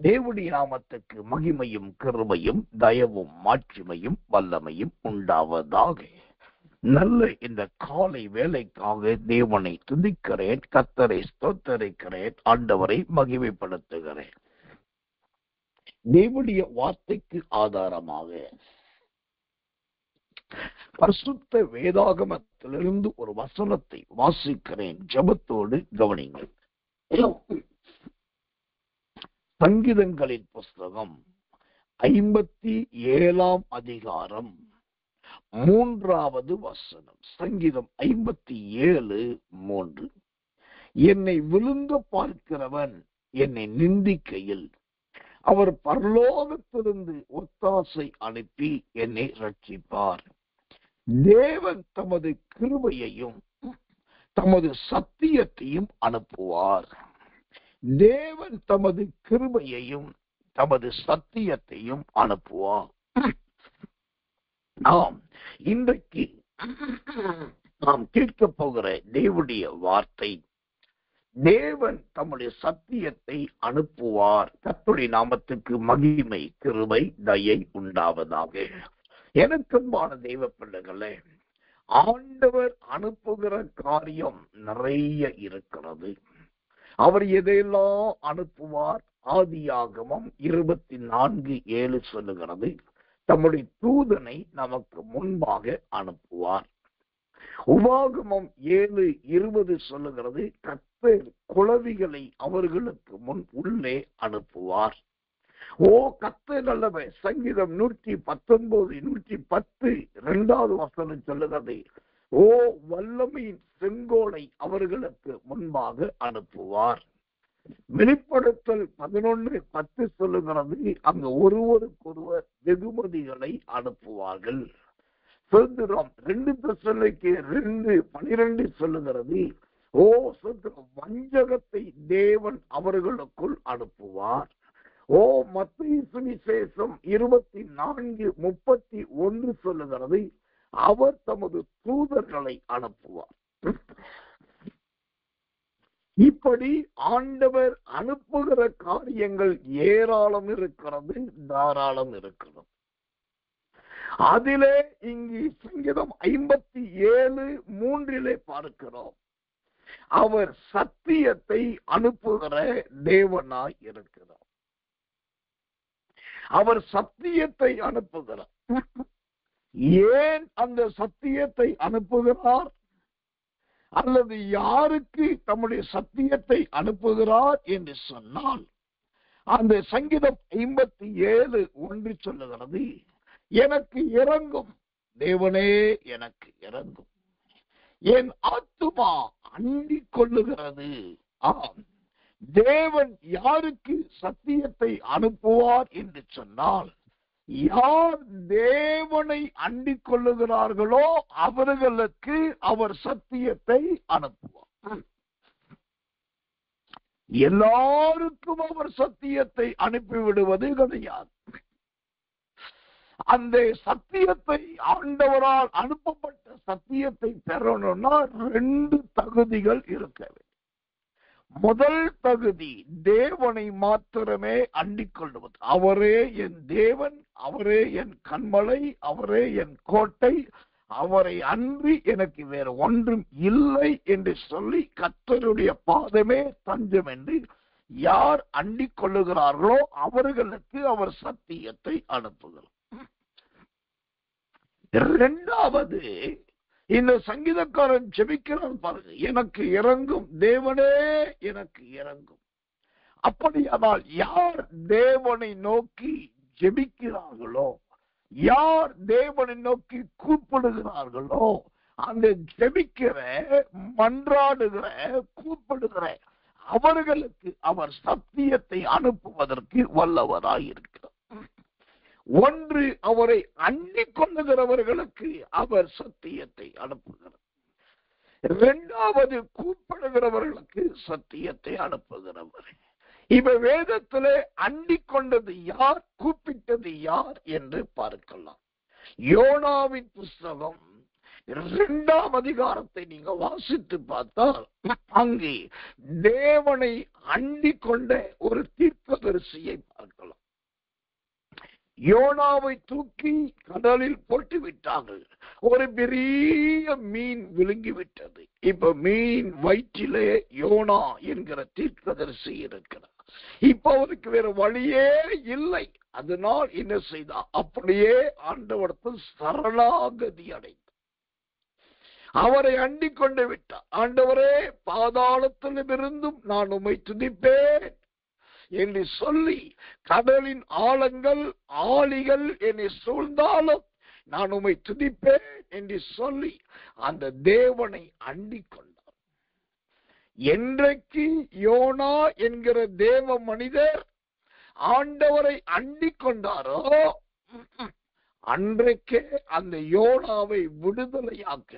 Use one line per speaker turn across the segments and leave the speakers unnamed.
தேவனுடைய நாமத்துக்கு மகிமையும் கிருபையும் தயவும் மாட்சிமையும் வல்லமையும் உண்டாவதாக. நல்ல இந்த காலை வேலைக்காக தேவனை துதிக்கிறேன், கர்த்தரை ஸ்தோத்தரிக்கிறேன், ஆண்டவரை மகிமைப்படுத்துகிறேன். தேவனுடைய வார்த்தைக்கு ஆதாரமாக பரிசுத்த வேதாகமத்திலிருந்து ஒரு வசனத்தை வாசிக்கிறேன். ஜெபத்தோடு கவனிங்கள். சங்கீதங்களின் புஸ்தகம் 57 அதிகாரம் 3வது வசனம். சங்கீதம் 57:3. என்னை விழுங்க பார்க்கிறவன் என்னை நிந்திக்கையில் அவர் பரலோகத்திலிருந்து ஒத்தாசை அனுப்பி என்னை ரட்சிப்பார். தேவன் தமது கிருபையையும் தமது சத்தியத்தையும் அனுப்புவார். தேவன் தமது கிருபையையும் தமது சத்தியத்தையும் அனுப்புவார். ஆம், இன்றைக்கு நாம் கேட்க போகிற தேவனுடைய வார்த்தை, தேவன் தம்முடைய சத்தியத்தை அனுப்புவார். கர்த்தருடைய நாமத்துக்கு மகிமை கிருபை தயை உண்டாவதாக. எனக்கன்பான தெய்வ பிள்ளைகளே, ஆண்டவர் அனுப்புகிற காரியம் நிறைய இருக்கிறது. அவர் எதையெல்லாம் அனுப்புவார்? ஆதியாகமம் 24:7 சொல்லுகிறது, தம்முடைய தூதனை நமக்கு முன்பாக அனுப்புவார். உபாகமம் 7:20 சொல்லுகிறது, கர்த்தர் குளவிகளை அவர்களுக்கு முன் உள்ளே அனுப்புவார். ஓ, கர்த்தர் நல்லவர். சங்கீதம் 119:110 2வது வசனம் சொல்லுகிறது, ஓ, வல்லமையின் செங்கோலை அவர்களுக்கு முன்பாக அனுப்புவார். வெளிப்படுத்தல் 11:10 சொல்லுகிறது, அங்கு ஒருவருக்கொருவர் வெகுமதிகளை அனுப்புவார்கள். சுதந்திரம் 2 தெசலோனிக்கேயர் 2:12 சொல்லுகிறது, ஓ சுதந்திரம், வஞ்சகத்தை தேவன் அவர்களுக்குள் அனுப்புவார். ஓ, மத்தேயு சுவிசேஷம் 24:31 சொல்லுகிறது, அவர் தமது தூதர்களை அனுப்புவார். இப்படி ஆண்டவர் அனுப்புகிற காரியங்கள் ஏராளம் இருக்கிறது, தாராளம் இருக்கிறது. அதிலே இங்கு சங்கீதம் 57:3 பார்க்கிறோம், அவர் சத்தியத்தை அனுப்புகிற தேவனாய் இருக்கிறார். அவர் சத்தியத்தை அனுப்புகிறார். ஏன் அந்த சத்தியத்தை அனுப்புகிறார், அல்லது யாருக்கு தம்முடைய சத்தியத்தை அனுப்புகிறார் என்று சொன்னால், அந்த சங்கீதம் 57:1 சொல்லுகிறது, எனக்கு இறங்கும் தேவனே, எனக்கு இறங்கும், என் ஆத்துமா அண்டிக் கொள்ளுகிறது. ஆம், தேவன் யாருக்கு சத்தியத்தை அனுப்புவார் என்று சொன்னால், யார் தேவனை அண்டிக் கொள்ளுகிறார்களோ அவர்களுக்கு அவர் சத்தியத்தை அனுப்புவார். எல்லாருக்கும் அவர் சத்தியத்தை அனுப்பிவிடுவது கிடையாது. அந்த சத்தியத்தை, ஆண்டவரால் அனுப்பப்பட்ட சத்தியத்தை பெறணும்னா 2 தகுதிகள் இருக்க வேண்டும். முதல் தகுதி, தேவனை மாத்திரமே அண்டிக் கொள்வது. அவரே என் தேவன், அவரே என் கண்மலை, அவரே என் கோட்டை, அவரை அன்றி எனக்கு வேறு ஒன்றும் இல்லை என்று சொல்லி கர்த்தருடைய பாதமே தஞ்சம் என்று யார் அண்டிக் கொள்ளுகிறார்களோ அவர்களுக்கு அவர் சத்தியத்தை அனுப்புகிறார். 2வது, இந்த சங்கீதக்காரன் ஜெபிக்கிறான் பாருங்க, எனக்கு இறங்கும் தேவனே, எனக்கு இறங்கும். அப்படியானால் யார் தேவனை நோக்கி ஜெபிக்கிறார்களோ, யார் தேவனை நோக்கி கூப்பிடுகிறார்களோ, அந்த ஜெபிக்கிற, மன்றாடுகிற, கூப்பிடுகிற அவர்களுக்கு அவர் சத்தியத்தை அனுப்புவதற்கு வல்லவராயிருக்கிறார். ஒன்று, அவரை அண்டிக் கொள்ளுகிறவர்களுக்கு அவர் சத்தியத்தை அனுப்புகிறார். 2வது, கூப்பிடுகிறவர்களுக்கு சத்தியத்தை அனுப்புகிறவர். இப்ப வேதத்திலே அண்டிக் கொண்டது யார், கூப்பிட்டது யார் என்று பார்க்கலாம். யோனாவின் புஸ்தகம் 2ஆம் அதிகாரத்தை நீங்க வாசித்து பார்த்தால், அங்கே தேவனை அண்டிக் கொண்ட ஒரு தீர்க்கதரிசியை பார்க்கலாம். யோனாவை தூக்கி கடலில் போட்டு விட்டார்கள். ஒரு பெரிய மீன் விழுங்கிவிட்டது. இப்ப மீன் வயிற்றிலே யோனா என்கிற தீர்க்கதரிசி இருக்கிறார். இப்ப அவருக்கு வேற வழியே இல்லை. அதனால் என்ன செய்தார்? அப்படியே ஆண்டவரத்தில் சரணாகதி அடைந்தார். அவரை அண்டிக் கொண்டு விட்டார். ஆண்டவரே, பாதாளத்திலிருந்தும் நான் உம்மை துதிப்பேன் என்று சொல்லி, கடலின் ஆழங்கள் ஆழிகள் என்னை சூழ்ந்தாலும் நான் உம்மை துதிப்பேன் என்று சொல்லி அந்த தேவனை அண்டிக் கொண்டார். என்றைக்கு யோனா என்கிற தேவ மனிதர் ஆண்டவரை அண்டிக் கொண்டாரோ அன்றைக்கே அந்த யோனாவை விடுதலையாக்க,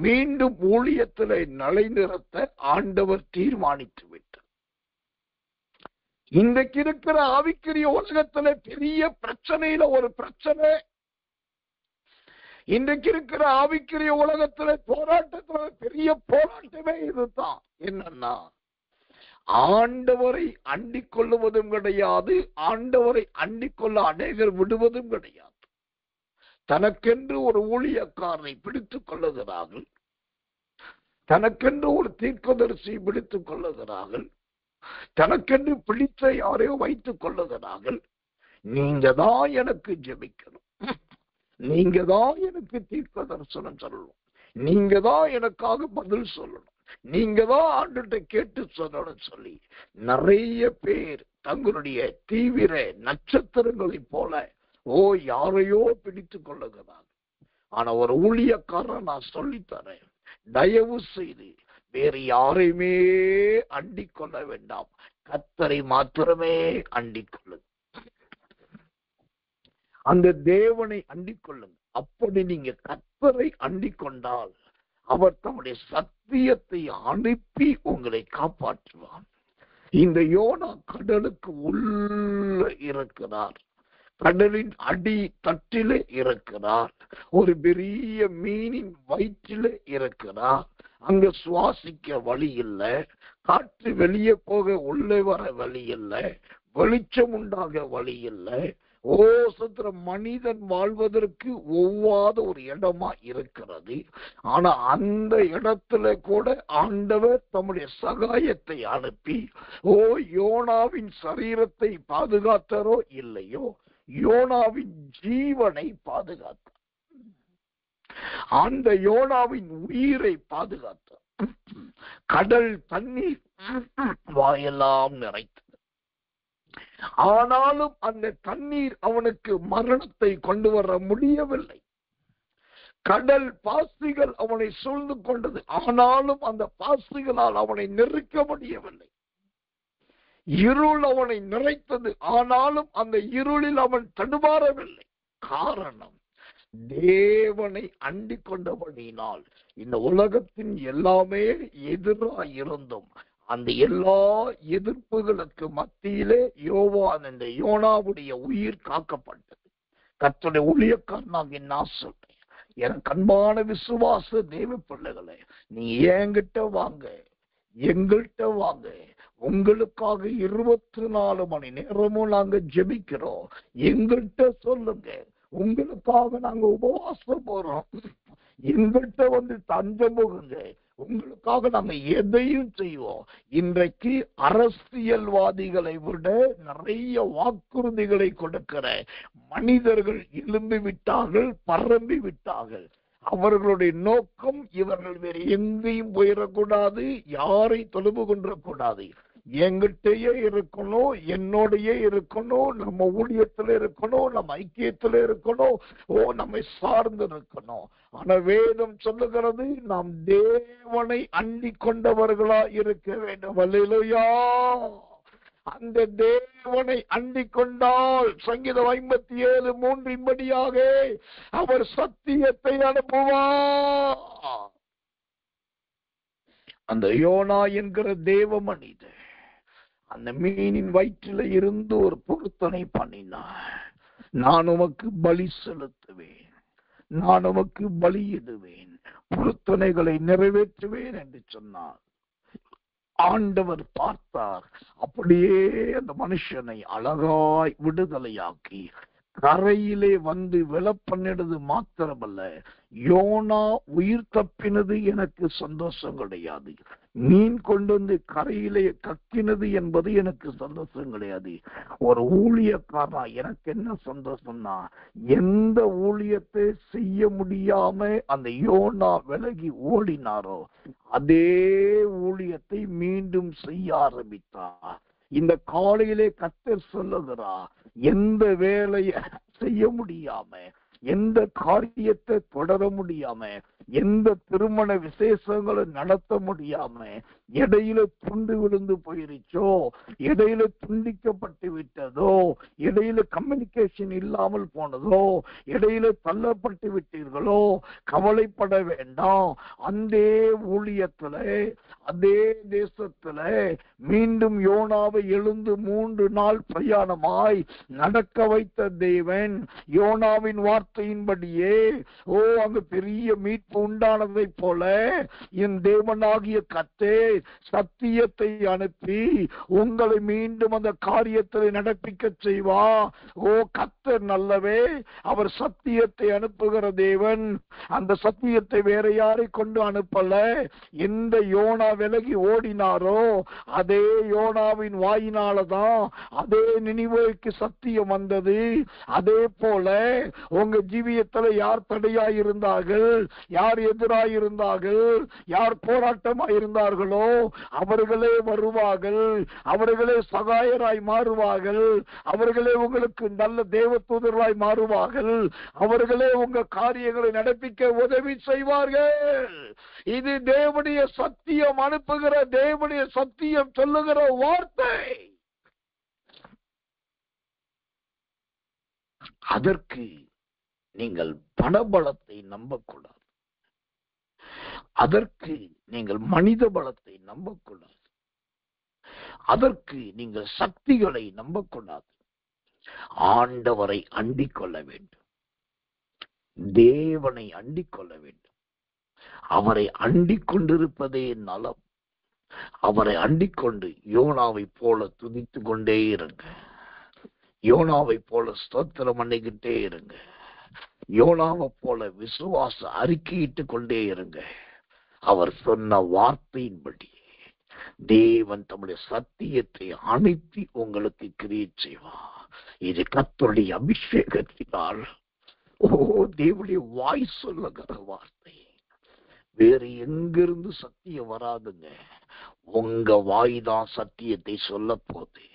மீண்டும் ஊழியத்திலே நிலைநிறுத்த ஆண்டவர் தீர்மானித்து விட்டார். இன்றைக்கு இருக்கிற ஆவிக்குரிய உலகத்துல பெரிய பிரச்சனையில ஒரு பிரச்சனை, இன்றைக்கு இருக்கிற ஆவிக்குரிய உலகத்துல போராட்டத்துல பெரிய போராட்டமே இதுதான். என்னன்னா, ஆண்டவரை அண்டிக் கொள்ளுவதும் கிடையாது, ஆண்டவரை அண்டிக் கொள்ள அநேகர் விடுவதும் கிடையாது. தனக்கென்று ஒரு ஊழியக்காரனை பிடித்துக் கொள்ளுகிறார்கள், தனக்கென்று ஒரு தீர்க்கதரிசி பிடித்துக் கொள்ளுகிறார்கள், தனக்கென்று பிடித்த யாரையோ வைத்துக் கொள்ளுகிறார்கள். நீங்க தான் எனக்கு ஜெபிக்கணும், நீங்க தான் எனக்கு தீர்க்க தரிசனம் சொல்லணும், நீங்க தான் எனக்காக பதில் சொல்லணும், நீங்க தான் ஆண்டுகிட்ட கேட்டு சொல்லணும் சொல்லி நிறைய பேர் தங்களுடைய தீவிர நட்சத்திரங்களை போல யாரையோ பிடித்துக் கொள்ளுகிறார். ஆனா ஒரு ஊழியக்காரன் நான் சொல்லித்தரேன், தயவு செய்து வேறு யாரையுமே அண்டிக் கொள்ள வேண்டாம், கர்த்தரை மாத்திரமே அண்டிக் கொள்ளுங்க. அந்த தேவனை அண்டிக் கொள்ளுங்க. அப்படி நீங்க கர்த்தரை அண்டிக் கொண்டால் அவர் தம்முடைய சத்தியத்தை அனுப்பி உங்களை காப்பாற்றுவார். இந்த யோனா கடலுக்கு உள்ள இருக்கிறார், கடலின் அடி தட்டிலே இருக்கிறார், ஒரு பெரிய மீனின் வயிற்றிலே இருக்கிறார். அங்க சுவாசிக்க வழி இல்லை, காற்று வெளியே போக உள்ளே வர வழி இல்லை, வெளிச்சம் உண்டாக வழி இல்லை. சத்திர மனிதன் வாழ்வதற்கு ஒவ்வாத ஒரு இடமா இருக்கிறது. ஆனா அந்த இடத்துல கூட ஆண்டவர் தம்முடைய சகாயத்தை அனுப்பி யோனாவின் சரீரத்தை பாதுகாத்தாரோ இல்லையோ, யோனாவின் ஜீவனை பாதுகாத்தார், அந்த யோனாவின் உயிரை பாதுகாத்தார். கடல் தண்ணீர் வாயெல்லாம் நிறைத்தது. ஆனாலும் அந்த தண்ணீர் அவனுக்கு மரணத்தை கொண்டு வர முடியவில்லை. கடல் பாசிகள் அவனை சூழ்ந்து கொண்டது, ஆனாலும் அந்த பாசிகளால் அவனை நெருக்க முடியவில்லை. இருள் அவனை நிறைத்தது, ஆனாலும் அந்த இருளில் அவன் தடுமாறவில்லை. காரணம், தேவனை அண்டிக் கொண்டபடியினால். இந்த உலகத்தின் எல்லாமே எதிராக இருந்தும் அந்த எல்லா எதிர்ப்புகளுக்கு மத்தியிலே யோவான் என்ற யோனாவுடைய உயிர் காக்கப்பட்டது. கர்த்தருடைய ஊழியக்காரனாக நான் சொல்றேன், எனக்கு அன்பான விசுவாச தேவ பிள்ளைகளே, நீ என்கிட்ட வாங்க, எங்கள்கிட்ட வாங்க. உங்களுக்காக 24 மணி நேரமும் நாங்க ஜெபிக்கிறோம். எங்கள்கிட்ட சொல்லுங்க, உங்களுக்காக நாங்க உபவாசம் போறோம். எங்கள்கிட்ட வந்து தஞ்சம் போகுங்க, உங்களுக்காக நாங்க எதையும் செய்வோம். இன்றைக்கு அரசியல்வாதிகளை விட நிறைய வாக்குறுதிகளை கொடுக்கிற மனிதர்கள் எழும்பி விட்டார்கள், பரம்பி விட்டார்கள். அவர்களுடைய நோக்கம், இவர்கள் வேறு எங்கேயும் போயிடக்கூடாது, யாரை தொடர்பு கொண்டக்கூடாது, எங்கிட்டயே இருக்கணும், என்னோடையே இருக்கணும், நம்ம ஊழியத்துல இருக்கணும், நம்ம ஐக்கியத்துல இருக்கணும், நம்மை சார்ந்து இருக்கணும். ஆனா வேதம் சொல்லுகிறது, நாம் தேவனை அண்டிக் கொண்டவர்களா இருக்க வேண்டும். அல்லேலூயா. அந்த தேவனை அண்டிக் கொண்டால் சங்கீதம் 57:3 அவர் சத்தியத்தை அனுப்புவார். அந்த யோனா என்கிற தேவ மனிதர் அந்த மீனின் வயிற்றில இருந்து ஒரு பொருத்தனை பண்ணினார். நான் உமக்கு பலி செலுத்துவேன், நான் உமக்கு பலியிடுவேன், பொருத்தனைகளை நிறைவேற்றுவேன் என்று சொன்னார். ஆண்டவர் பார்த்தார், அப்படியே அந்த மனுஷனை அழகாய் விடுதலையாக்கி கரையிலே வந்து விழப்பண்ணினது மாத்திரமல்ல, யோனா உயிர் தப்பினது எனக்கு சந்தோஷம் கிடையாது. மீன் கொண்டு வந்து கரையிலே கக்கினது என்பது எனக்கு சந்தோஷம் கிடையாது. ஒரு ஊழியக்காரா எனக்கு என்ன சந்தோஷம்னா, எந்த ஊழியத்தை செய்ய முடியாம அந்த யோனா விலகி ஓடினாரோ அதே ஊழியத்தை மீண்டும் செய்ய ஆரம்பித்தார். இந்த காலையிலே கர்த்தர் சொல்லுகிறார், எந்த வேலையை செய்ய முடியாம, எந்த காரியத்தை தொடர முடியாம, எந்த திருமண விசேஷங்களை நடத்த முடியாம இடையில துண்டு விழுந்து போயிருச்சோ, இடையில துண்டிக்கப்பட்டு விட்டதோ, இடையில கம்யூனிகேஷன் இல்லாமல் போனதோ, இடையில தள்ளப்பட்டு விட்டீர்களோ, கவலைப்பட வேண்டாம். அந்த ஊழியத்துல, அதே தேசத்துல மீண்டும் யோனாவை எழுந்து 3 நாள் பிரயாணமாய் நடக்க வைத்த தேவன், யோனாவின் வார்த்தையின்படியே அங்கு பெரிய மீட்பு உண்டானதை போல என் தேவனாகிய கர்த்தர் சத்தியத்தை அனுப்பி உங்களை மீண்டும் அந்த காரியத்தை நடப்பிக்க செய்வா. கர்த்தர் நல்லவே, அவர் சத்தியத்தை அனுப்புகிற தேவன். அந்த சத்தியத்தை வேற யாரை கொண்டு அனுப்பல. எந்த யோனா விலகி ஓடினாரோ அதே யோனாவின் வாயினாலதான் அதே நினிவேக்கு சத்தியம் வந்தது. அதே போல உங்க ஜீவியத்தில் யார் தடையாயிருந்தார்கள், யார் எதிராயிருந்தார்கள், யார் போராட்டமாயிருந்தார்களோ அவர்களே வருவார்கள், அவர்களே சகாயராய் மாறுவார்கள், அவர்களே உங்களுக்கு நல்ல தேவதூதராய் மாறுவார்கள், அவர்களே உங்க காரியங்களை நடப்பிக்க உதவி செய்வார்கள். இது தேவனுடைய சத்தியம் அனுப்புகிற, தேவனுடைய சத்தியம் சொல்லுகிற வார்த்தை. அதற்கு நீங்கள் பணபலத்தை நம்பக்கூடாது. அதற்கு நீங்கள் மனித பலத்தை நம்பக்கூடாது. அதற்கு நீங்கள் சக்திகளை நம்பக்கூடாது. ஆண்டவரை அண்டிக் கொள்ள வேண்டும். தேவனை அண்டிக் கொள்ள வேண்டும். அவரை அண்டிக் கொண்டிருப்பதே நலம். அவரை அண்டிக் கொண்டு யோனாவை போல துதித்து கொண்டே இருங்க. யோனாவை போல ஸ்தோத்திரம் பண்ணிக்கிட்டே இருங்க. யோனாவை போல விசுவாச அறிக்கையிட்டு கொண்டே இருங்க. அவர் சொன்ன வார்த்தையின்படி தேவன் தம்முடைய சத்தியத்தை அனுப்பி உங்களுக்கு கிரியேட் செய்வார். இது கர்த்தருடைய அபிஷேகத்தினால் தேவனுடைய வாய் சொல்லுகிற வார்த்தை. வேறு எங்கிருந்து சத்தியம் வராதுங்க. உங்க வாய் தான் சத்தியத்தை சொல்ல போகுது.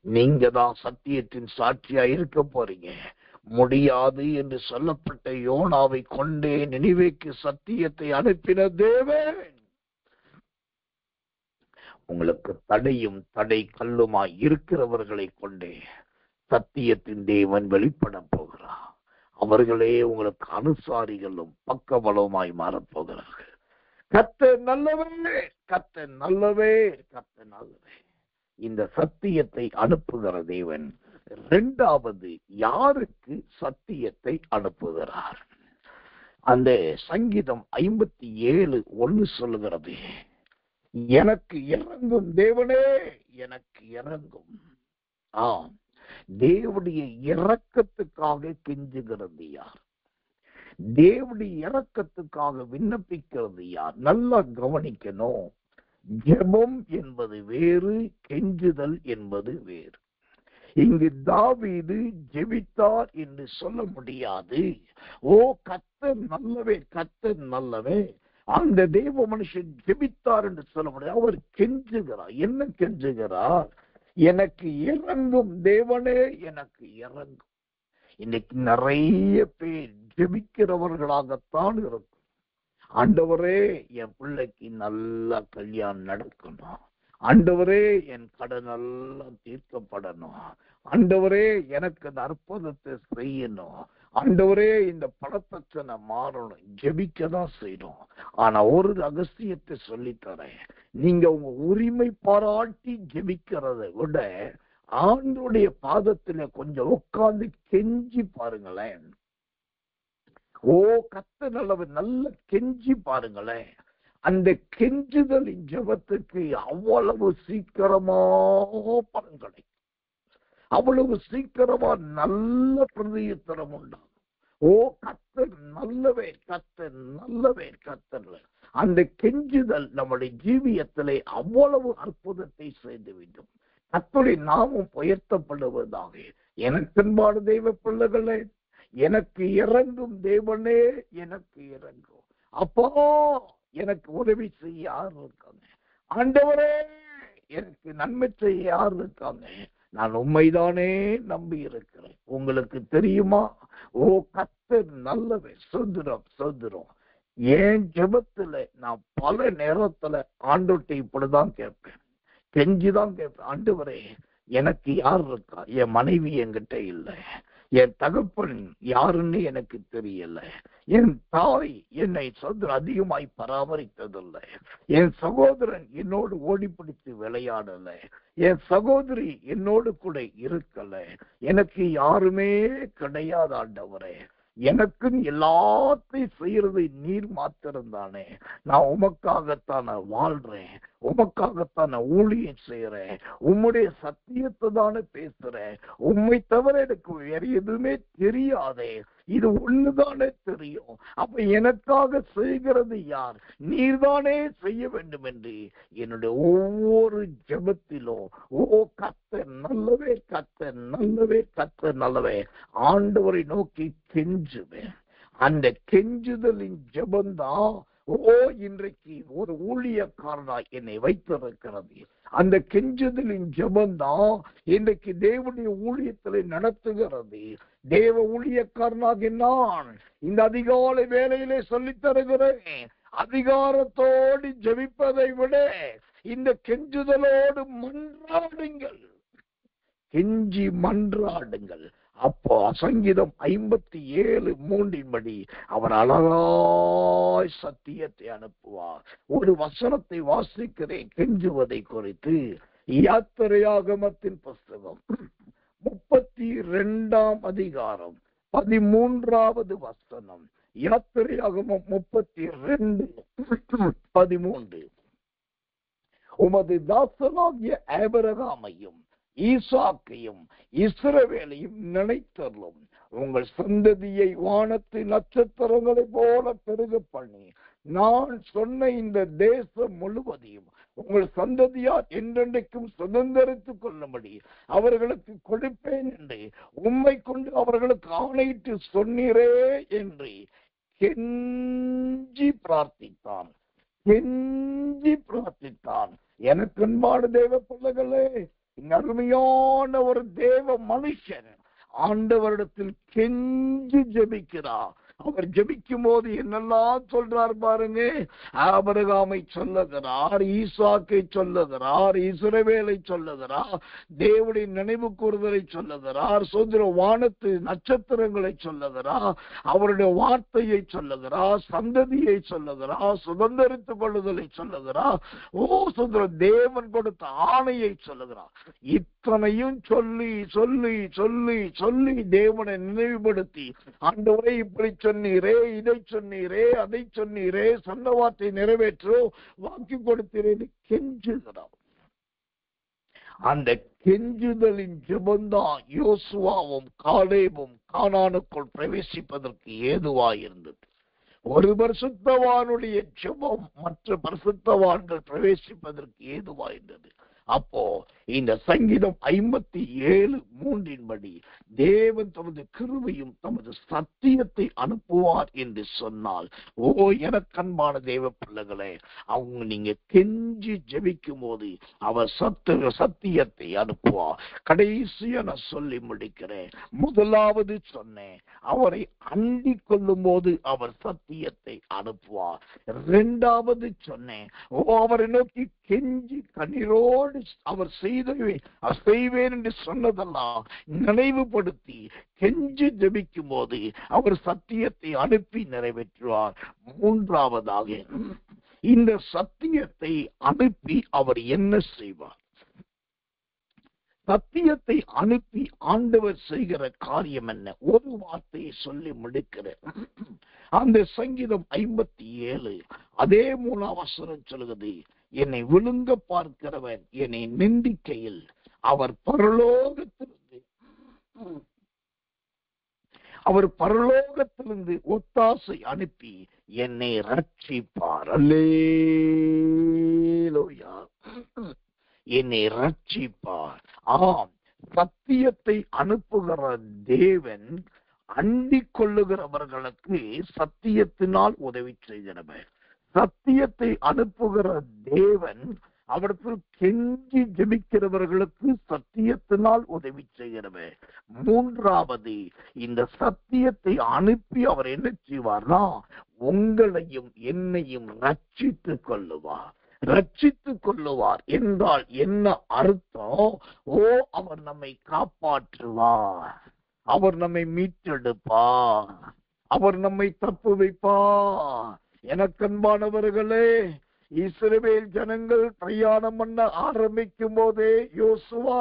நீங்க தான் சத்தியத்தின் சாட்சியா இருக்க போறீங்க. முடியாது என்று சொல்லப்பட்ட யோனாவை கொண்டே நினிவேக்கு சத்தியத்தை அனுப்பின தேவன் உங்களுக்கு தடையும் தடை கல்லுமாய் இருக்கிறவர்களை கொண்டே சத்தியத்தின் தேவன் வெளிப்பட போகிறார். அவர்களே உங்களுக்கு அனுசாரிகளும் பக்கபலமாய் மாறப்போகிறார்கள். கர்த்தர் நல்லவே, கர்த்தர் நல்லவே, கர்த்தர் நல்லவே. இந்த சத்தியத்தை அனுப்புகிற தேவன் இரண்டாவது யாருக்கு சத்தியத்தை அனுப்புகிறார்? அந்த சங்கீதம் 57:1 சொல்லுகிறது, எனக்கு இறங்கும் தேவனே, எனக்கு இறங்கும். தேவனுடைய இரக்கத்துக்காக கெஞ்சுகிறது யார்? தேவனுடைய இரக்கத்துக்காக விண்ணப்பிக்கிறது யார்? நல்லா கவனிக்கணும். ஜெபம் என்பது வேறு, கெஞ்சுதல் என்பது வேறு. இங்கு தாவீது ஜெபித்தார் என்று சொல்ல முடியாது. கர்த்தர் நல்லவே, கர்த்தர் நல்லவே. அந்த தேவ மனுஷன் ஜெபித்தார் என்று சொல்ல முடியாது. அவர் கெஞ்சுகிறார். என்ன கெஞ்சுகிறார்? எனக்கு இறங்கும் தேவனே, எனக்கு இறங்கும். இன்னைக்கு நிறைய பேர் ஜெபிக்கிறவர்களாகத்தான் இருக்கும். ஆண்டவரே, என் பிள்ளைக்கு நல்ல கல்யாணம் நடக்கணும். ஆண்டவரே, என் கடன் எல்லாம் தீர்க்கப்படணும். ஆண்டவரே, எனக்கு அந்த அற்புதத்தை செய்யணும். ஆண்டவரே, இந்த பணப்பிரச்சனை மாறணும். ஜெபிக்கதான் செய்யணும். ஆனா ஒரு ரகசியத்தை சொல்லித்தரேன். நீங்க உங்க உரிமை பாராட்டி ஜெபிக்கிறத விட ஆண்டவருடைய பாதத்துல கொஞ்சம் உட்கார்ந்து கெஞ்சி பாருங்களேன். கர்த்தர் நல்லவர், நல்ல கெஞ்சி பாருங்களேன். அந்த கெஞ்சுதலின் ஜெபத்துக்கு அவ்வளவு சீக்கிரமா பலன் கிடைக்கும். அவ்வளவு சீக்கிரமா நல்ல பிரதியுத்தரம் உண்டாகும். ஓ கர்த்தர் நல்லவே, கர்த்தர் நல்லவே, கர்த்தர். அந்த கெஞ்சுதல் நம்முடைய ஜீவியத்திலே அவ்வளவு அற்புதத்தை செய்துவிடும். கர்த்தருடைய நாமம் உயர்த்தப்படுவதாக. எனக்கன்பான தெய்வ பிள்ளைகளே, எனக்கு இறங்கும் தேவனே, எனக்கு இறங்கும் அப்பா, எனக்கு உதவி செய்ய யார் இருக்காங்க? ஆண்டவரே, எனக்கு நன்மை செய்ய யார் இருக்காங்க? நான் உண்மைதானே நம்பி இருக்கிறேன். உங்களுக்கு தெரியுமா? ஓ கர்த்தர் நல்லவே. சுதந்திரம் சுதந்திரம். ஏன் ஜெபத்துல நான் பல நேரத்துல ஆண்டவர்கிட்ட இப்படிதான் கேட்பேன், கெஞ்சிதான் கேட்பேன். ஆண்டவரே, எனக்கு யார் இருக்கா? என் மனைவி என்கிட்ட இல்லை, என் தகப்பன் யாருன்னு எனக்கு தெரியல, என் தாய் என்னை அதிகமாய் பராமரித்ததில்லை, என் சகோதரன் என்னோடு ஓடி பிடித்து விளையாடல, என் சகோதரி என்னோடு கூட இருக்கல, எனக்கு யாருமே கிடையாது ஆண்டவரே. எனக்குன்னு எல்லாத்தையும் செய்யறது நீர் மாத்திரம் தானே. நான் உமக்காகத்தான வாழ்றேன், உமக்காகத்தான ஊழியம் செய்யறேன், உம்முடைய சத்தியத்தை தானே பேசுறேன். உண்மை தவிர எனக்கு வேற எதுவுமே தெரியாதே, இது ஒண்ணுதானே தெரியும். அப்ப எனக்காக செய்கிறது யார்? நீர்தானே செய்ய வேண்டும் என்று என்னுடைய ஒவ்வொரு ஜெபத்திலும் ஓ கர்த்தர் நல்லவே, கர்த்தர் நல்லவே, கர்த்தர் நல்லவே ஆண்டவரை நோக்கி கெஞ்சுவேன். அந்த கெஞ்சுதலின் ஜெபந்தான் ஓ இன்றைக்கு ஒரு ஊழியக்காரனாய் என்னை வைத்திருக்கிறது. அந்த கெஞ்சுதலின் ஜெபந்தான் இன்றைக்கு தேவனுடைய ஊழியத்தை நடத்துகிறது. தேவ ஊழியக்காரனாக நான் இந்த அதிகாலை வேளையிலே சொல்லித் தருகிறேன், அதிகாரத்தோடு ஜெபிப்பதை விட இந்த கெஞ்சுதலோடு மன்றாடுங்கள், கெஞ்சி மன்றாடுங்கள். அப்போ சங்கீதம் 57:3 அவர் அழகாய் சத்தியத்தை அனுப்புவார். ஒரு வசனத்தை வாசிக்கிறேன் கெஞ்சுவதை குறித்து. யாத்திரையாகமத்தின் புஸ்தகம் 32ஆம் அதிகாரம் 13வது வசனம். யாத்திரையாகமம் 32:13. உமது தாசனாகிய ஆபிரகாமையும் ஈசாக்கையும் இஸ்ரவேலையும் நினைத்தருளும். உங்கள் சந்ததியை வானத்து நட்சத்திரங்களை போல பெருக பண்ணி நான் சொன்ன இந்த தேசம் முழுவதையும் உங்கள் சந்ததியார் என்றென்றைக்கும் சுதந்திரித்துக் கொள்ளும்படி அவர்களுக்கு கொடுப்பேன் என்று உம்மை கொண்டு அவர்களுக்கு ஆணையிட்டு சொன்னீரே என்று கெஞ்சி பிரார்த்தித்தான், கெஞ்சி பிரார்த்தித்தான். எனக்கு அன்பான தேவ பிள்ளைகளே, அருமையான ஒரு தேவ மனுஷன் ஆண்டவரிடத்தில் கெஞ்சி ஜெபிக்கிறார். அவர் ஜெபிக்கும் போது என்னெல்லாம் சொல்றார் பாருங்க. ஆபிரகாமை சொல்லுகிறார், ஈசாக்கை சொல்லுகிறார், இஸ்ரவேலை சொல்லுகிறார், தேவனுடைய நினைவு கூறுதலை சொல்லுகிறார், சுதந்திர வானத்து நட்சத்திரங்களை சொல்லுகிறார், அவருடைய வார்த்தையை சொல்லுகிறார், சந்ததியை சொல்லுகிறார், சுதந்திரித்துக் கொள்ளுதலை சொல்லுகிறார், ஓ சுதந்திர தேவன் கொடுத்த ஆணையை சொல்லுகிறார். இத்தனையும் சொல்லி சொல்லி சொல்லி சொல்லி தேவனை நினைவுபடுத்தி ஆண்டவரே இப்படி சொன்னீரே, இதை சொன்னீரே, அதை சொன்னீரே, சொன்ன வார்த்தை நிறைவேற்றோ, வாக்கு கொடுத்தீரேன்னு கெஞ்சுகிறார். அந்த கெஞ்சுதலின் ஜெபந்தான் யோசுவாவும் காலேபும் கானானுக்குள் பிரவேசிப்பதற்கு ஏதுவாயிருந்தது. ஒரு பரிசுத்தவானுடைய ஜெபம் மற்ற பரிசுத்தவான்கள் பிரவேசிப்பதற்கு ஏதுவாயிருந்தது. அப்போ இந்த சங்கீதம் 57:3 தேவன் தமது கிருபையும் தமது சத்தியத்தை அனுப்புவார் என்று சொன்னால், ஓ எனக்கு அன்பான தேவ பிள்ளைகளே, அவங்க நீங்க கெஞ்சி ஜெபிக்கும் போது அவர் சத்தியத்தை அனுப்புவார். கடைசியா நான் சொல்லி முடிக்கிறேன். முதலாவது சொன்னேன், அவரை அண்டிக் கொள்ளும் போது அவர் சத்தியத்தை அனுப்புவார். இரண்டாவது சொன்னேன், ஓ அவரை நோக்கி கெஞ்சி கண்ணீரோடு அவர் செய்வேன் என்று சொன்னதெல்லாம் நினைவுபடுத்தி கெஞ்சி ஜெபிக்கும் போது அவர் சத்தியத்தை அனுப்பி நிறைவேற்றுவார். மூன்றாவதாக இந்த சத்தியத்தை அனுப்பி அவர் என்ன செய்வார்? சத்தியத்தை அனுப்பி ஆண்டவர் செய்கிற காரியம் என்ன? ஒரு வார்த்தையை சொல்லி முடிக்கிறேன். அந்த சங்கீதம் 57 அதே 3ஆம் வசனம் சொல்லுகிறது, என்னை விழுங்க பார்க்கிறவன் என்னை நிந்திக்கையில் அவர் பரலோகத்திலிருந்து அவர் பரலோகத்திலிருந்து ஒத்தாசை அனுப்பி என்னை ரட்சிப்பார். அல்லேலூயா. என்னை ரட்சிப்பார். ஆம், சத்தியத்தை அனுப்புகிற தேவன் அண்டிக் கொள்ளுகிறவர்களுக்கு சத்தியத்தினால் உதவி செய்கிறவர். சத்தியத்தை அனுப்புகிற தேவன் அவர்கள் கெஞ்சி ஜெபிக்கிறவர்களுக்கு சத்தியத்தினால் உதவி செய்கிறவர். மூன்றாவது, இந்த சத்தியத்தை அனுப்பி அவர் என்ன செய்வார்னா உங்களையும் என்னையும் ரட்சித்துக் கொள்ளுவார். ரட்சித்துக் கொள்ளுவார் என்றால் என்ன அர்த்தம்? அவர் நம்மை காப்பாற்றுவார், அவர் நம்மை மீட்டெடுப்பார், அவர் நம்மை தப்பு வைப்பார். எனக்கன்பானவர்களே, இஸ்ரவேல் ஜனங்கள் பிரயாணம் பண்ண ஆரம்பிக்கும் போதே யோசுவா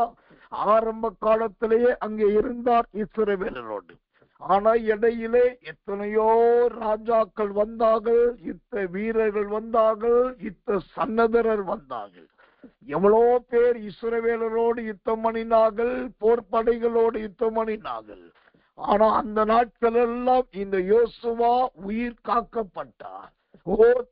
ஆரம்ப காலத்திலேயே அங்கே இருந்தார் இஸ்ரவேலரோடு. ஆனா இடையிலே எத்தனையோ ராஜாக்கள் வந்தார்கள், யுத்த வீரர்கள் வந்தார்கள், யுத்த சன்னதரர் வந்தார்கள். எவ்வளோ பேர் இஸ்ரவேலரோடு யுத்தம் பண்ணினார்கள், போர்படைகளோடு யுத்தம் பண்ணினார்கள். ஆனா அந்த நாட்கள் எல்லாம் இந்த யோசுவா உயிர் காக்கப்பட்டார்,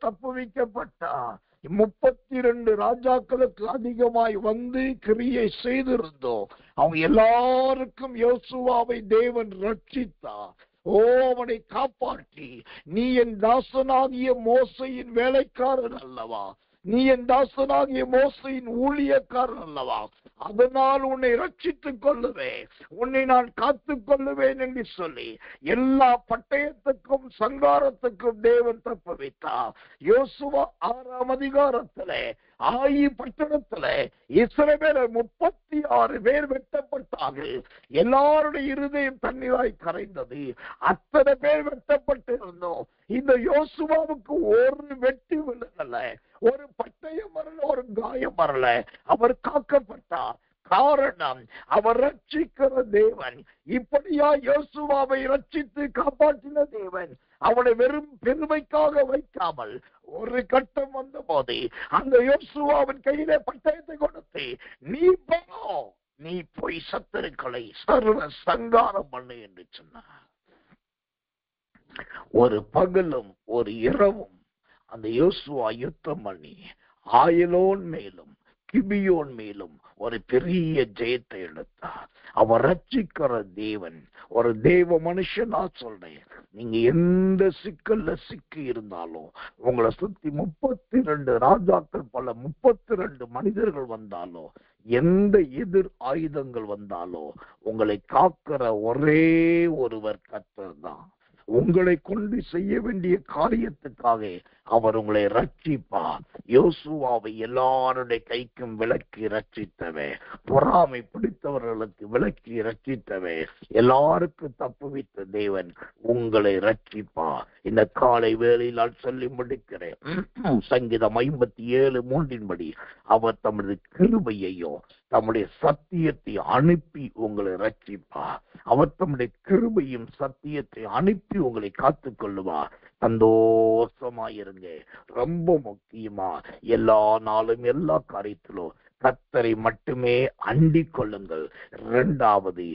தப்புவிக்கப்பட்டார். 32 ராஜாக்களுக்கு அதிகமாய் வந்து கிரியை செய்திருந்தோம். அவங்க எல்லாருக்கும் யோசுவாவை தேவன் ரட்சித்தார். அவனை காப்பாற்றி, நீ என் தாசனாகிய மோசையின் வேலைக்காரன் அல்லவா, நீ என் தாசனாகிய மோசையின் ஊழியக்காரன் அல்லவா, அதனால் உன்னை ரட்சித்துக் கொள்ளுவேன், உன்னை நான் காத்துக் கொள்ளுவேன் என்று சொல்லி எல்லா பட்டயத்துக்கும் சங்காரத்துக்கும் தேவன் தப்ப வைத்தார். யோசுவா 6ஆம் அதிகாரத்திலே ஆயி பட்டணத்திலே இஸ்ரவேலர் 36 பேர் வெட்டப்பட்டார்கள். எல்லாருடைய இருதயம் தண்ணீராய் கரைந்தது. அத்தனை பேர் வெட்டப்பட்டு இருந்தோம். இந்த யோசுவாவுக்கு ஒரு வெட்டி விழுகல, ஒரு பட்டயம் வரல, ஒரு காயம் வரல. அவர் காக்கப்பட்டார். காரணம், அவர் ரட்சிக்கிற தேவன். இப்படியா யோசுவாவை ரட்சித்து காப்பாற்றின தேவன் அவனை வெறும் பெருமைக்காக வைக்காமல் ஒரு கட்டம் வந்த போது அந்த யோசுவாவின் கையிலே பட்டயத்தை கொடுத்து, நீ போய் சத்துருக்களை சர்வ சங்காரம் பண்ணு என்று சொன்னார். ஒரு பகலும் ஒரு இரவும் அந்த யோசுவா யுத்தம் பண்ணி ஆயலோன் மேலும் கிபியோன் மேலும் ஒரு பெரிய ஜெயத்தை எடுத்தார். அவர் ரட்சிக்கிற தேவன். ஒரு தேவ மனுஷனா சொல்றேன், நீங்க எந்த சிக்கல்ல சிக்கி இருந்தாலும், உங்களை சுத்தி 32 ராஜாக்கள் பல 32 மனிதர்கள் வந்தாலோ, எந்த எதிர் ஆயுதங்கள் வந்தாலோ, உங்களை காக்கிற ஒரே ஒருவர் கர்த்தர் தான். உங்களை கொண்டு செய்ய வேண்டிய காரியத்துக்காக அவர் உங்களை ரட்சிப்பார். யோசுவாவை எல்லாருடைய கைக்கும் விலக்கி ரட்சித்தவே, பொறாமை பிடித்தவர்களுக்கு விலக்கி ரட்சித்தவே, எல்லாருக்கும் தப்புவித்த தேவன் உங்களை ரட்சிப்பார். இந்த காலை வேளையில் நான் சொல்லி முடிக்கிறேன். சங்கீதம் 57:3 அவர் தமது கிருபையையோ தம்முடைய சத்தியத்தை அனுப்பி உங்களை ரட்சிப்பார். அவர் தம்முடைய கிருபையும் சத்தியத்தை அனுப்பி உங்களை காத்துக் கொள்ளுவார். சந்தோஷமாயிருங்க. ரொம்ப முக்கியமா எல்லா நாளும் எல்லா காரியத்திலும் கர்த்தரை மட்டுமே அண்டிக் கொள்ளுங்கள். 2வது,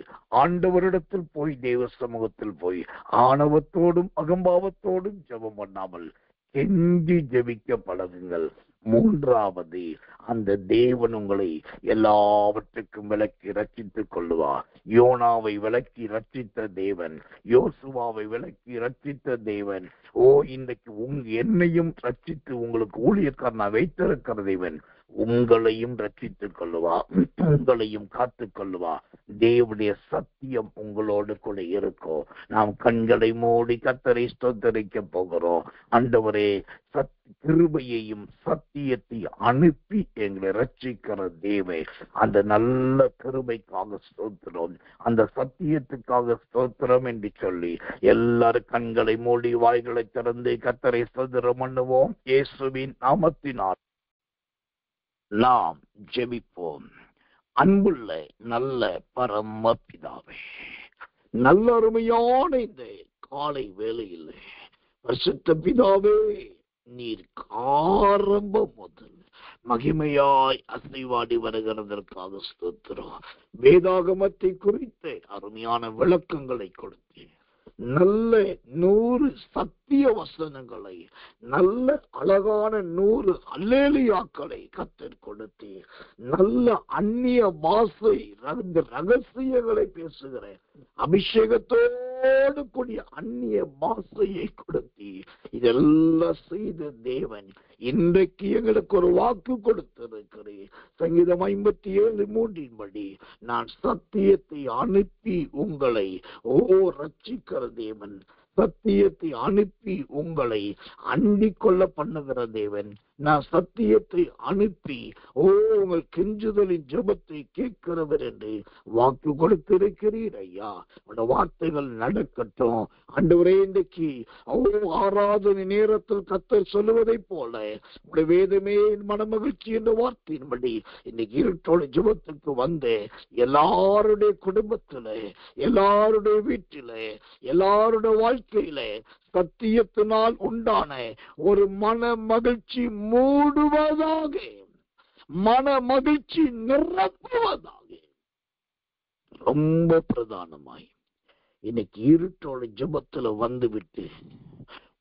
ஆண்டவரிடத்தில் போய் தேவ சமூகத்தில் போய் ஆணவத்தோடும் அகம்பாவத்தோடும் ஜெபம் பண்ணாமல் கெஞ்சி ஜெபிக்க பழகுங்கள். 3வது, அந்த தேவன் உங்களை எல்லாவற்றுக்கும் விலக்கி ரட்சித்துக் கொள்ளுவார். யோனாவை விலக்கி ரட்சித்த தேவன், யோசுவாவை விலக்கி ரட்சித்த தேவன், இன்றைக்கு என்னையும் ரட்சித்து உங்களுக்கு ஊழியக்காரனா வைத்திருக்கிற தேவன் உங்களையும் ரட்சித்துக் கொள்ளுவார், உங்களையும் காத்துக் கொள்ளுவார். தேவனுடைய சத்தியம் உங்களோடு கூட இருக்கும். நாம் கண்களை மூடி கர்த்தரை ஸ்தோத்தரிக்க போகிறோம். ஆண்டவரே, கிருபையையும் சத்தியத்தை அனுப்பி எங்களை ரட்சிக்கிற தேவை, அந்த நல்ல கிருபைக்காக ஸ்தோத்திரம், அந்த சத்தியத்துக்காக ஸ்தோத்திரம் என்று சொல்லி எல்லாரும் கண்களை மூடி வாய்களை திறந்து கர்த்தரை ஸ்தோத்திரம் பண்ணுவோம். இயேசுவின் நாமத்தினால் நாம் ஜெபிப்போம். அன்புள்ள நல்ல பரம பிதாவே, நல்ல அருமையான இந்த காலை வேளையில் பரிசுத்த பிதாவே, நீர் ஆரம்பம் முதல் மகிமையாய் அசைவாடி வருகிறதற்காக ஸ்தோத்திரம். வேதாகமத்தை குறித்து அருமையான விளக்கங்களை கொடுத்து நல்ல 100 சத்திய வசனங்களை, நல்ல அழகான 100 அல்லேலியாக்களை கர்த்தர் கொடுத்தீர். நல்ல அந்நிய பாஷை ரகசியங்களை பேசுகிற அபிஷேகத்தோடு கூடிய அந்நிய பாஷையை கொடுத்தீர். இதெல்லாம் செய்த தேவன் இன்றைக்கு எங்களுக்கு ஒரு வாக்கு கொடுத்திருக்கிறேன். சங்கீதம் 57:3 நான் சத்தியத்தை அனுப்பி உங்களை ரட்சிக்கிற தேவன், சத்தியத்தை அனுப்பி உங்களை அண்டிக் கொள்ள பண்ணுகிற தேவன், நான் சத்தியத்தை அனுப்பி உங்கள் கெஞ்சுதலின் ஜெபத்தை கேட்கிறவர் என்று வாக்கு கொடுத்திருக்கிறீர் ஐயா. உடைய வார்த்தைகள் நடக்கட்டும் ஆண்டவரே. இன்றைக்கு ஆராதனை நேரத்தில் கர்த்தர் சொல்லுவதை போல உடைய வேதமே மனமகிழ்ச்சி என்ற வார்த்தையின்படி இன்னைக்கு இருட்டோட ஜெபத்துக்கு வந்து எல்லாருடைய குடும்பத்தில, எல்லாருடைய வீட்டில, எல்லாருடைய வாழ்க்கையில சத்தியத்தினால் உண்டான ஒரு மன மகிழ்ச்சி மூடுவதாக, மன மகிழ்ச்சி நிரப்புவதாக. ரொம்ப பிரதானமாய் இன்னைக்கு இருட்டோட ஜெபத்துல வந்துவிட்டு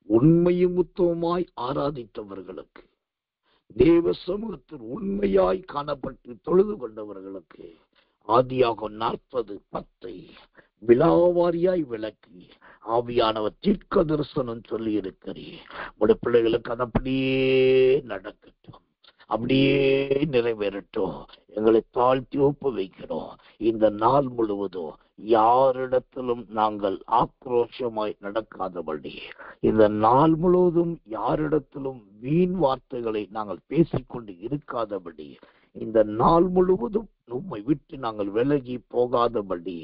உண்மையும் உத்தமமாய் ஆராதித்தவர்களுக்கு, தேவ சமூகத்தில் உண்மையாய் காணப்பட்டு தொழுது கொண்டவர்களுக்கு ஆதியாகமம் 40:10 விலாவாரியாய் விளக்கி ஆவியானவர் தீர்க்க தரிசனம் சொல்லி இருக்கிறேன். உடைய பிள்ளைகளுக்கு அது அப்படியே நடக்கட்டும், அப்படியே நிறைவேறட்டும். எங்களை தாழ்த்தி ஒப்பு வைக்கிறோம். இந்த நாள் முழுவதும் யாரிடத்திலும் நாங்கள் ஆக்ரோஷமாய் நடக்காதபடி, இந்த நாள் முழுவதும் யாரிடத்திலும் வீண் வார்த்தைகளை நாங்கள் பேசிக்கொண்டு இருக்காதபடி, இந்த நாள் முழுவதும் உம்மை விட்டு நாங்கள் விலகி போகாதபடி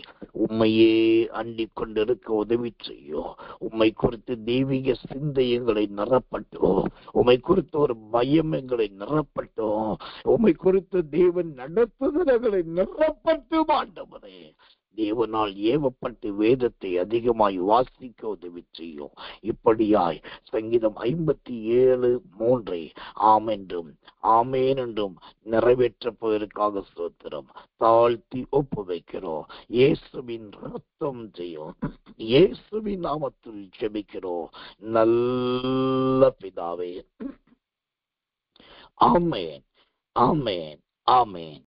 உம்மையே அண்டிக் கொண்டிருக்க உதவி செய்யும். உம்மை குறித்து தெய்வீக சிந்தை எங்களை நிரப்பட்டும். உம்மை குறித்து ஒரு பயம் எங்களை நிரப்பட்டும். உம்மை குறித்து தேவன் நடத்துதல்களை நிரப்பட்டும் ஆண்டவரே. தேவனால் ஏவப்பட்டு வேதத்தை அதிகமாய் வாசிக்க உதவி செய்யும். இப்படியாய் சங்கீதம் 57:3 ஆம் என்றும் ஆமேன் என்றும் நிறைவேற்ற போயிருக்காக ஸ்தோத்திரம். தாழ்த்தி ஒப்பு வைக்கிறோம். இயேசுவின் ரத்தம் செய்யும். இயேசுவின் நாமத்தில் ஜெபிக்கிறோம் நல்ல பிதாவே. ஆமேன், ஆமேன், ஆமேன்.